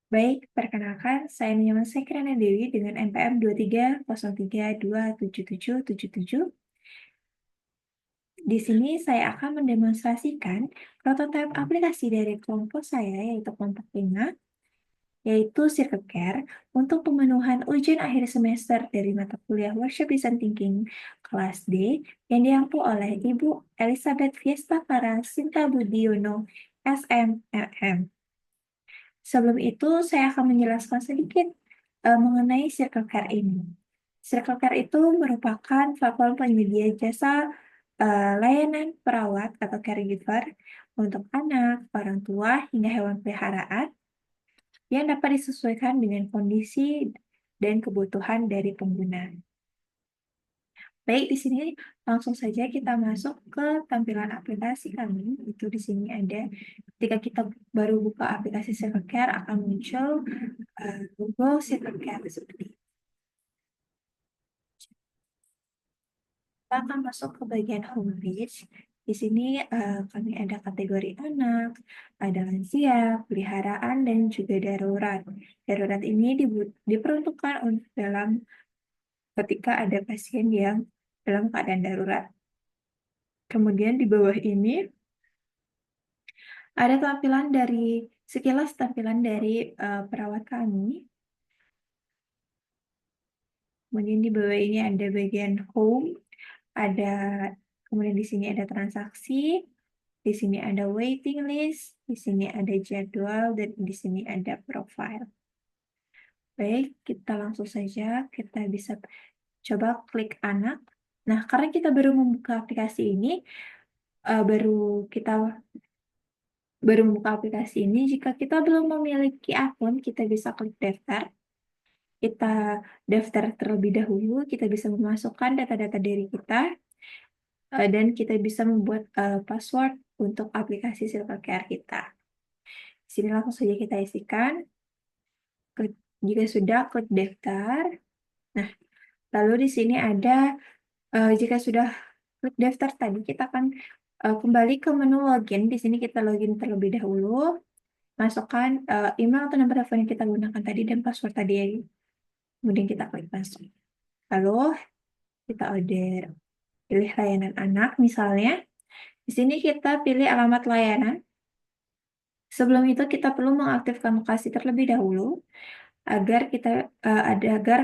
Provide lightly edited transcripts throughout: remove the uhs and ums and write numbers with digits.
Baik, perkenalkan, saya Nyoman Kirana Dewi dengan NPM 2303277777. Di sini saya akan mendemonstrasikan prototipe aplikasi dari kelompok saya, yaitu kelompok 5, yaitu Circle Care, untuk pemenuhan ujian akhir semester dari mata kuliah Workshop Design Thinking kelas D yang diampu oleh Ibu Elizabeth Fiesta Clara Sinta Budiono, SMMM. Sebelum itu, saya akan menjelaskan sedikit mengenai Circle Care ini. Circle Care itu merupakan platform penyedia jasa layanan perawat atau caregiver untuk anak, orang tua, hingga hewan peliharaan yang dapat disesuaikan dengan kondisi dan kebutuhan dari pengguna. Baik, di sini langsung saja kita masuk ke tampilan aplikasi kami. Itu di sini ada, ketika kita baru buka aplikasi Circle Care akan muncul logo Circle Care seperti ini. Kita akan masuk ke bagian homepage. Di sini kami ada kategori anak, ada lansia, peliharaan, dan juga darurat. Darurat ini diperuntukkan untuk ketika ada pasien yang dalam keadaan darurat. Kemudian di bawah ini ada sekilas tampilan dari perawat kami. Kemudian di bawah ini ada bagian home, kemudian di sini ada transaksi, di sini ada waiting list, di sini ada jadwal, dan di sini ada profile. Baik, kita langsung saja, kita bisa coba klik anak. Nah, karena kita baru membuka aplikasi ini, jika kita belum memiliki akun, kita bisa klik daftar. Kita daftar terlebih dahulu, kita bisa memasukkan data-data diri kita, dan kita bisa membuat password untuk aplikasi Circle Care kita. Di sini langsung saja kita isikan. Jika sudah, klik daftar. Nah, lalu di sini ada, jika sudah klik daftar tadi, kita akan kembali ke menu login. Di sini kita login terlebih dahulu. Masukkan email atau nomor telepon yang kita gunakan tadi dan password tadi. Kemudian kita klik masuk. Lalu kita order, pilih layanan anak misalnya. Di sini kita pilih alamat layanan. Sebelum itu kita perlu mengaktifkan lokasi terlebih dahulu agar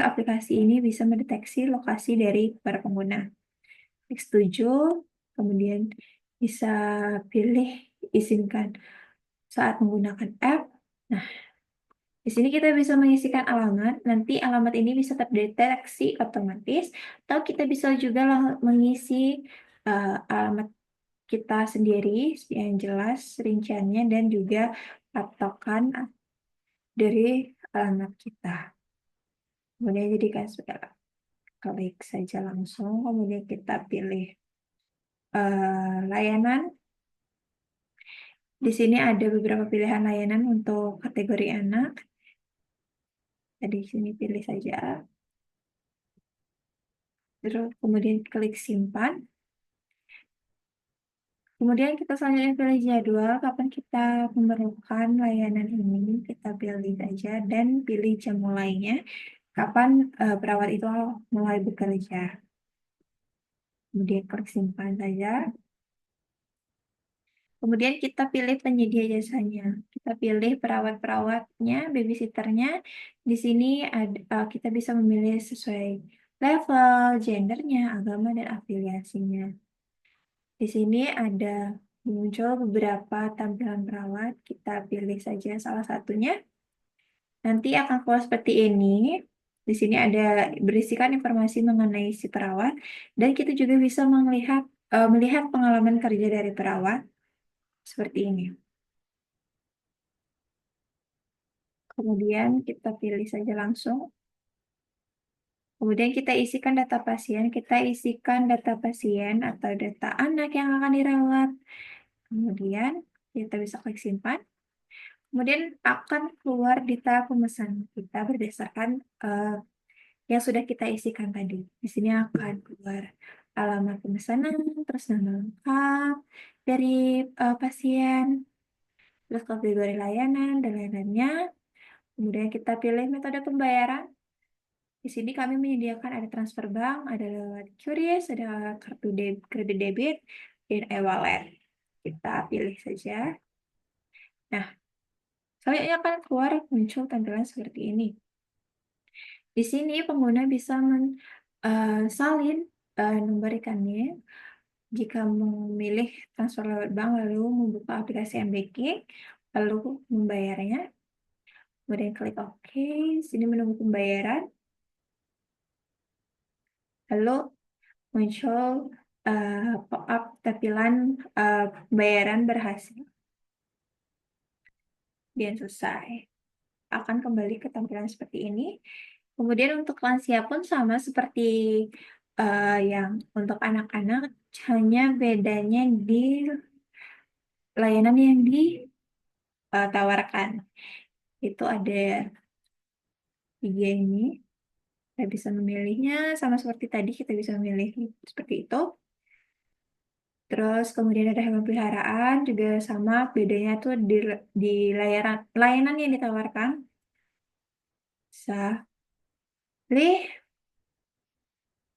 aplikasi ini bisa mendeteksi lokasi dari para pengguna. Klik setuju, kemudian bisa pilih izinkan saat menggunakan app. Nah, di sini kita bisa mengisikan alamat, nanti alamat ini bisa terdeteksi otomatis, atau kita bisa juga mengisi alamat kita sendiri yang jelas rinciannya dan juga patokan dari alamat kita. Kemudian jadikan saudara. Klik saja langsung, kemudian kita pilih layanan. Di sini ada beberapa pilihan layanan untuk kategori anak. Di sini pilih saja. Terus kemudian klik simpan. Kemudian kita selanjutnya pilih jadwal kapan kita memerlukan layanan ini. Kita pilih saja dan pilih jam mulainya. Kapan perawat itu mulai bekerja. Kemudian klik simpan saja. Kemudian kita pilih penyedia jasanya. Kita pilih perawat-perawatnya, babysitternya. Di sini kita bisa memilih sesuai level, gendernya, agama, dan afiliasinya. Di sini ada muncul beberapa tampilan perawat. Kita pilih saja salah satunya. Nanti akan keluar seperti ini. Di sini ada berisikan informasi mengenai si perawat. Dan kita juga bisa melihat pengalaman kerja dari perawat. Seperti ini. Kemudian kita pilih saja langsung. Kemudian kita isikan data pasien. Kita isikan data pasien atau data anak yang akan dirawat. Kemudian kita bisa klik simpan. Kemudian akan keluar data pemesan kita berdasarkan yang sudah kita isikan tadi. Di sini akan keluar alamat pemesanan, terus nama lengkap dari pasien, terus kategori layanan dan lain-lainnya. Kemudian kita pilih metode pembayaran. Di sini kami menyediakan ada transfer bank, ada lewat QRIS, ada kartu kredit debit, dan e-wallet. Kita pilih saja. Nah, selanjutnya akan keluar muncul tampilan seperti ini. Di sini pengguna bisa salin nomor ikannya jika memilih transfer lewat bank, lalu membuka aplikasi MBK, lalu membayarnya. Kemudian klik OK, sini menunggu pembayaran. Lalu muncul pop-up tampilan pembayaran berhasil. Dan selesai. Akan kembali ke tampilan seperti ini. Kemudian untuk lansia pun sama seperti yang untuk anak-anak, hanya bedanya di layanan yang ditawarkan. Itu ada 3 ini. Kita bisa memilihnya sama seperti tadi, kita bisa memilih seperti itu. Terus kemudian ada hewan peliharaan juga sama, bedanya tuh di layanan yang ditawarkan. Bisa pilih.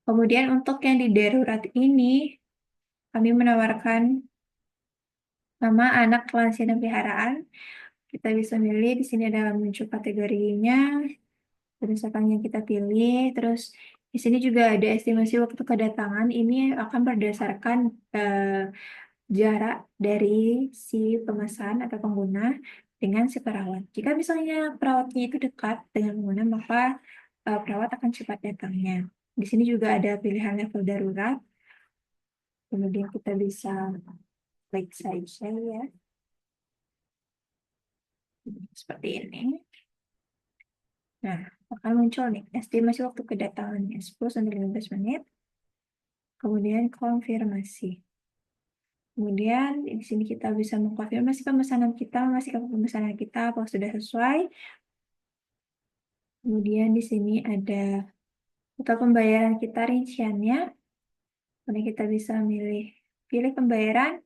Kemudian untuk yang di darurat ini, kami menawarkan nama anak lansia dan peliharaan. Kita bisa milih, di sini ada muncul kategorinya, berdasarkan yang kita pilih. Terus di sini juga ada estimasi waktu kedatangan. Ini akan berdasarkan jarak dari si pemesan atau pengguna dengan si perawat. Jika misalnya perawatnya itu dekat dengan pengguna, maka perawat akan cepat datangnya. Di sini juga ada pilihan level darurat. Kemudian kita bisa klik saja ya, seperti ini. Nah, akan muncul nih estimasi waktu kedatangannya 10-15 menit. Kemudian konfirmasi. Kemudian di sini kita bisa mengkonfirmasi pemesanan kita, memastikan pemesanan kita apakah sudah sesuai. Kemudian di sini ada total pembayaran kita rinciannya. Kemudian kita bisa pilih pembayaran.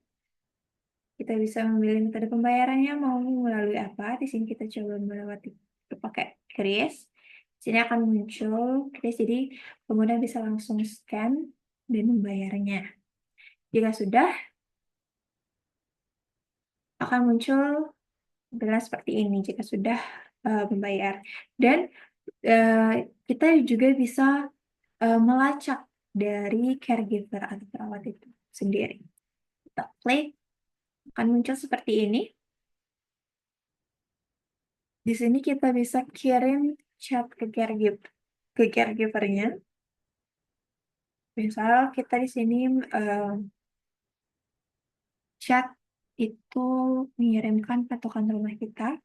Kita bisa memilih metode pembayarannya mau melalui apa. Di sini kita coba melewati pakai kris. Di sini akan muncul kris, jadi pengguna bisa langsung scan dan membayarnya. Jika sudah, akan muncul tampilan seperti ini jika sudah membayar. Dan kita juga bisa melacak dari caregiver atau perawat itu sendiri. Kita klik, akan muncul seperti ini. Di sini kita bisa kirim chat ke caregivernya. Misal kita di sini chat itu mengirimkan patokan rumah kita,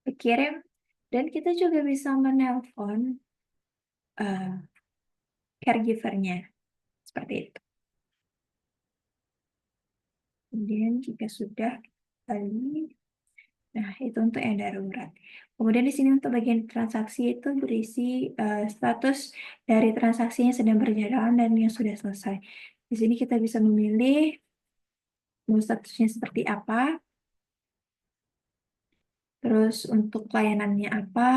dikirim, dan kita juga bisa menelpon caregivernya seperti itu. Kemudian jika sudah kali, nah itu untuk yang darurat. Kemudian di sini untuk bagian transaksi itu berisi status dari transaksi yang sedang berjalan dan yang sudah selesai. Di sini kita bisa memilih mau statusnya seperti apa, terus untuk layanannya apa,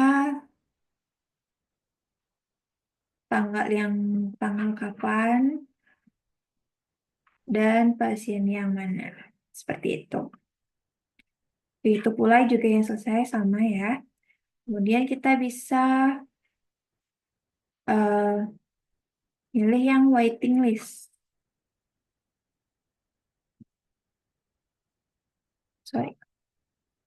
tanggal kapan, dan pasien yang mana. Seperti itu. Begitu pula juga yang selesai sama ya. Kemudian kita bisa pilih yang waiting list. Sorry.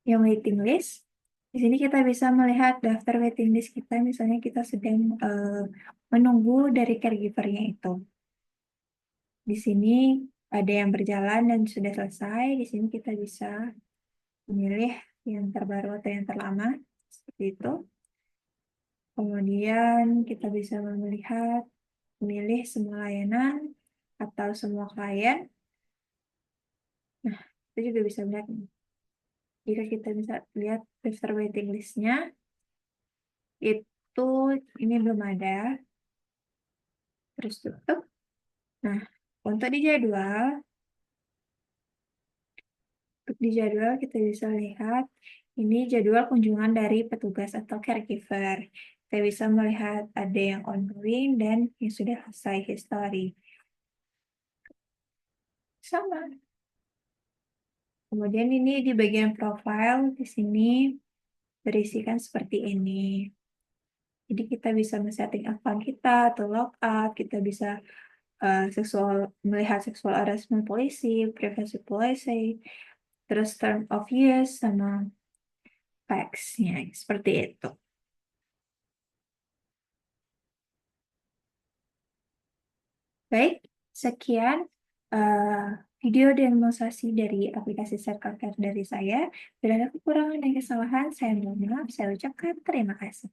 Yang waiting list. Di sini kita bisa melihat daftar waiting list kita, misalnya kita sedang menunggu dari caregivernya itu. Di sini ada yang berjalan dan sudah selesai. Di sini kita bisa memilih yang terbaru atau yang terlama, seperti itu. Kemudian kita bisa melihat, memilih semua layanan atau semua klien. Nah, kita juga bisa melihat nih. Jika kita bisa lihat daftar waiting list-nya, itu ini belum ada, terus tutup. Nah, untuk di jadwal kita bisa lihat Ini jadwal kunjungan dari petugas atau caregiver. Kita bisa melihat ada yang ongoing dan yang sudah selesai history. Sama. Kemudian ini di bagian profile, di sini berisikan seperti ini. Jadi kita bisa men-setting account kita atau logout, kita bisa melihat sexual harassment policy, privacy policy, terus term of use sama facts-nya, seperti itu. Baik, sekian eh, video demonstrasi dari aplikasi Circle Care dari saya. Bila ada kekurangan dan kesalahan, saya mohon maaf, saya ucapkan terima kasih.